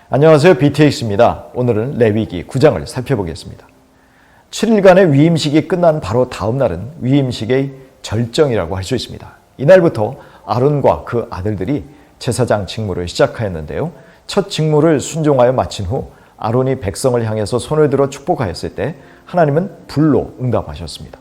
안녕하세요. BTX입니다. 오늘은 레위기 9장을 살펴보겠습니다. 7일간의 위임식이 끝난 바로 다음 날은 위임식의 절정이라고 할 수 있습니다. 이날부터 아론과 그 아들들이 제사장 직무를 시작하였는데요. 첫 직무를 순종하여 마친 후 아론이 백성을 향해서 손을 들어 축복하였을 때 하나님은 불로 응답하셨습니다.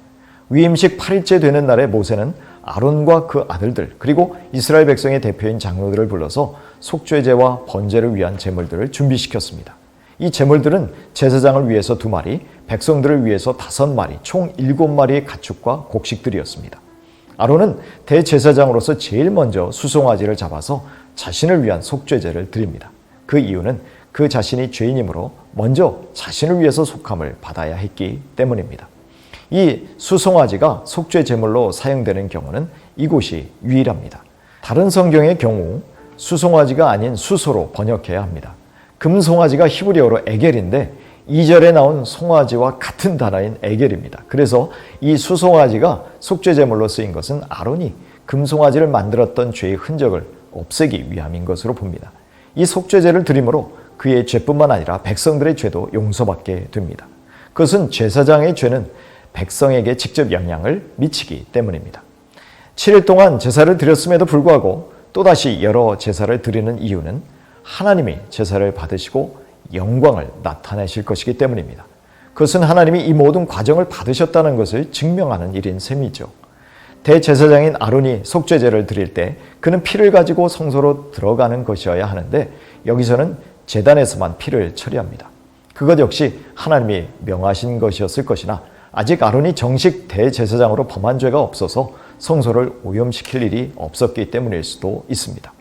위임식 8일째 되는 날에 모세는 아론과 그 아들들 그리고 이스라엘 백성의 대표인 장로들을 불러서 속죄제와 번제를 위한 제물들을 준비시켰습니다. 이 제물들은 제사장을 위해서 2마리, 백성들을 위해서 5마리, 총 7마리의 가축과 곡식들이었습니다. 아론은 대제사장으로서 제일 먼저 수송아지를 잡아서 자신을 위한 속죄제를 드립니다. 그 이유는 그 자신이 죄인이므로 먼저 자신을 위해서 속함을 받아야 했기 때문입니다. 이 수송아지가 속죄 제물로 사용되는 경우는 이곳이 유일합니다. 다른 성경의 경우 수송아지가 아닌 수소로 번역해야 합니다. 금송아지가 히브리어로 에겔인데 2절에 나온 송아지와 같은 단어인 에겔입니다. 그래서 이 수송아지가 속죄 제물로 쓰인 것은 아론이 금송아지를 만들었던 죄의 흔적을 없애기 위함인 것으로 봅니다. 이 속죄제를 드림으로 그의 죄뿐만 아니라 백성들의 죄도 용서받게 됩니다. 그것은 제사장의 죄는 백성에게 직접 영향을 미치기 때문입니다. 7일 동안 제사를 드렸음에도 불구하고 또다시 여러 제사를 드리는 이유는 하나님이 제사를 받으시고 영광을 나타내실 것이기 때문입니다. 그것은 하나님이 이 모든 과정을 받으셨다는 것을 증명하는 일인 셈이죠. 대제사장인 아론이 속죄제를 드릴 때 그는 피를 가지고 성소로 들어가는 것이어야 하는데 여기서는 제단에서만 피를 처리합니다. 그것 역시 하나님이 명하신 것이었을 것이나 아직 아론이 정식 대제사장으로 범한 죄가 없어서 성소를 오염시킬 일이 없었기 때문일 수도 있습니다.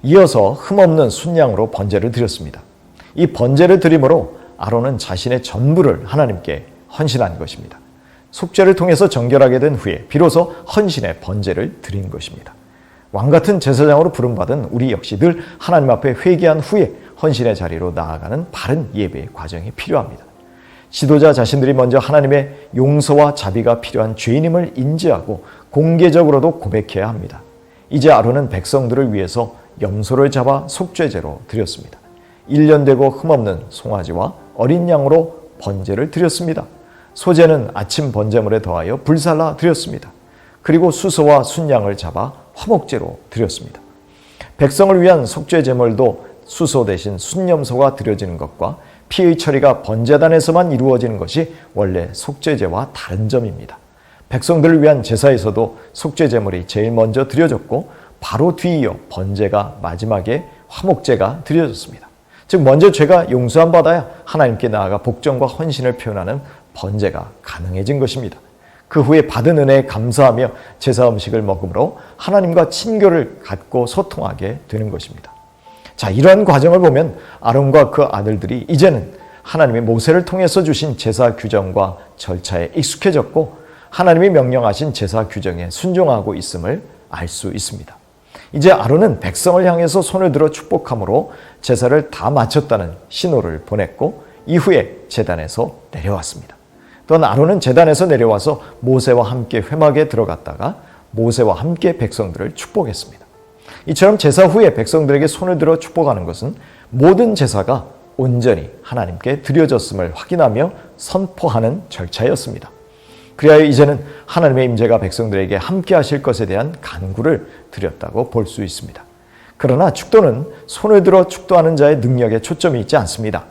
이어서 흠없는 순양으로 번제를 드렸습니다. 이 번제를 드림으로 아론은 자신의 전부를 하나님께 헌신한 것입니다. 속죄를 통해서 정결하게 된 후에 비로소 헌신의 번제를 드린 것입니다. 왕같은 제사장으로 부름받은 우리 역시 늘 하나님 앞에 회개한 후에 헌신의 자리로 나아가는 바른 예배의 과정이 필요합니다. 지도자 자신들이 먼저 하나님의 용서와 자비가 필요한 죄인임을 인지하고 공개적으로도 고백해야 합니다. 이제 아론은 백성들을 위해서 염소를 잡아 속죄제로 드렸습니다. 1년 되고 흠없는 송아지와 어린 양으로 번제를 드렸습니다. 소제는 아침 번제물에 더하여 불살라 드렸습니다. 그리고 수소와 순양을 잡아 화목제로 드렸습니다. 백성을 위한 속죄 제물도 수소 대신 순염소가 드려지는 것과 피의 처리가 번제단에서만 이루어지는 것이 원래 속죄제와 다른 점입니다. 백성들을 위한 제사에서도 속죄 제물이 제일 먼저 드려졌고 바로 뒤이어 번제가 마지막에 화목제가 드려졌습니다. 즉 먼저 죄가 용서함 받아야 하나님께 나아가 복종과 헌신을 표현하는 번제가 가능해진 것입니다. 그 후에 받은 은혜에 감사하며 제사 음식을 먹음으로 하나님과 친교를 갖고 소통하게 되는 것입니다. 자, 이러한 과정을 보면 아론과 그 아들들이 이제는 하나님이 모세를 통해서 주신 제사 규정과 절차에 익숙해졌고 하나님이 명령하신 제사 규정에 순종하고 있음을 알 수 있습니다. 이제 아론은 백성을 향해서 손을 들어 축복함으로 제사를 다 마쳤다는 신호를 보냈고 이후에 제단에서 내려왔습니다. 또한 아론은 제단에서 내려와서 모세와 함께 회막에 들어갔다가 모세와 함께 백성들을 축복했습니다. 이처럼 제사 후에 백성들에게 손을 들어 축복하는 것은 모든 제사가 온전히 하나님께 드려졌음을 확인하며 선포하는 절차였습니다. 그리하여 이제는 하나님의 임재가 백성들에게 함께 하실 것에 대한 간구를 드렸다고 볼 수 있습니다. 그러나 축도는 손을 들어 축도하는 자의 능력에 초점이 있지 않습니다.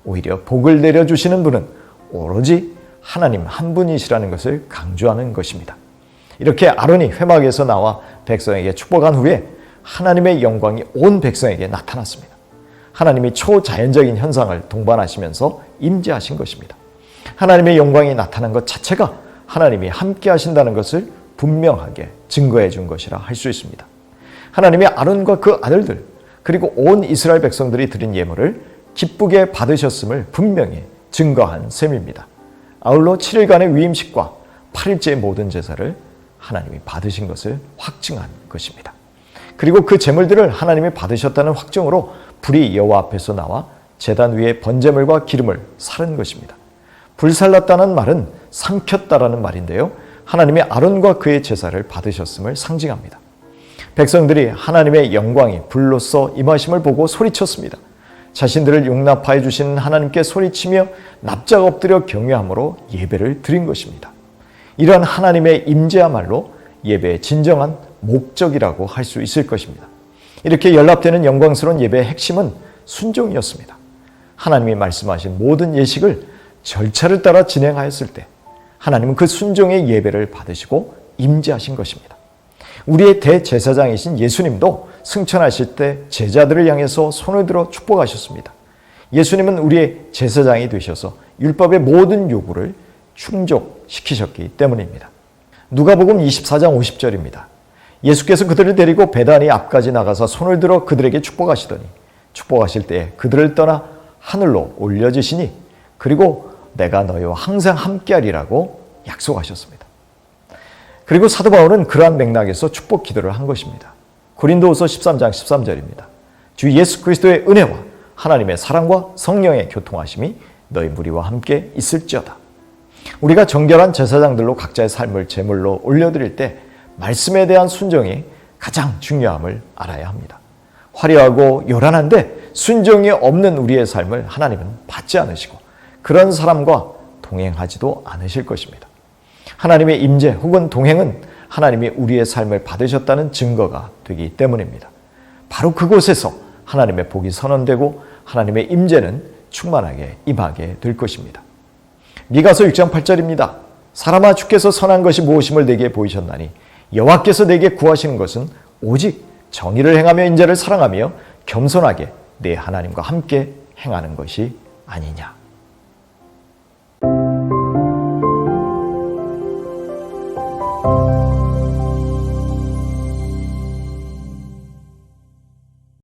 오히려 복을 내려주시는 분은 오로지 하나님 한 분이시라는 것을 강조하는 것입니다. 이렇게 아론이 회막에서 나와 백성에게 축복한 후에 하나님의 영광이 온 백성에게 나타났습니다. 하나님이 초자연적인 현상을 동반하시면서 임재하신 것입니다. 하나님의 영광이 나타난 것 자체가 하나님이 함께 하신다는 것을 분명하게 증거해 준 것이라 할 수 있습니다. 하나님이 아론과 그 아들들 그리고 온 이스라엘 백성들이 드린 예물을 기쁘게 받으셨음을 분명히 증거한 셈입니다. 아울러 7일간의 위임식과 8일째의 모든 제사를 하나님이 받으신 것을 확증한 것입니다. 그리고 그 제물들을 하나님이 받으셨다는 확증으로 불이 여호와 앞에서 나와 제단 위에 번제물과 기름을 사른 것입니다. 불살랐다는 말은 삼켰다라는 말인데요. 하나님이 아론과 그의 제사를 받으셨음을 상징합니다. 백성들이 하나님의 영광이 불로써 임하심을 보고 소리쳤습니다. 자신들을 용납하여 주시는 하나님께 소리치며 납작 엎드려 경외함으로 예배를 드린 것입니다. 이러한 하나님의 임재야말로 예배의 진정한 목적이라고 할 수 있을 것입니다. 이렇게 연락되는 영광스러운 예배의 핵심은 순종이었습니다. 하나님이 말씀하신 모든 예식을 절차를 따라 진행하였을 때 하나님은 그 순종의 예배를 받으시고 임재하신 것입니다. 우리의 대제사장이신 예수님도 승천하실 때 제자들을 향해서 손을 들어 축복하셨습니다. 예수님은 우리의 제사장이 되셔서 율법의 모든 요구를 충족시키셨기 때문입니다. 누가복음 24장 50절입니다. 예수께서 그들을 데리고 베다니 앞까지 나가서 손을 들어 그들에게 축복하시더니 축복하실 때에 그들을 떠나 하늘로 올려지시니 그리고 내가 너희와 항상 함께하리라고 약속하셨습니다. 그리고 사도 바울은 그러한 맥락에서 축복 기도를 한 것입니다. 고린도후서 13장 13절입니다. 주 예수 그리스도의 은혜와 하나님의 사랑과 성령의 교통하심이 너희 무리와 함께 있을지어다. 우리가 정결한 제사장들로 각자의 삶을 제물로 올려드릴 때 말씀에 대한 순종이 가장 중요함을 알아야 합니다. 화려하고 요란한데 순종이 없는 우리의 삶을 하나님은 받지 않으시고 그런 사람과 동행하지도 않으실 것입니다. 하나님의 임재 혹은 동행은 하나님이 우리의 삶을 받으셨다는 증거가 되기 때문입니다. 바로 그곳에서 하나님의 복이 선언되고 하나님의 임재는 충만하게 임하게 될 것입니다. 미가서 6장 8절입니다. 사람아 주께서 선한 것이 무엇임을 내게 보이셨나니 여호와께서 내게 구하시는 것은 오직 정의를 행하며 인자를 사랑하며 겸손하게 내 하나님과 함께 행하는 것이 아니냐.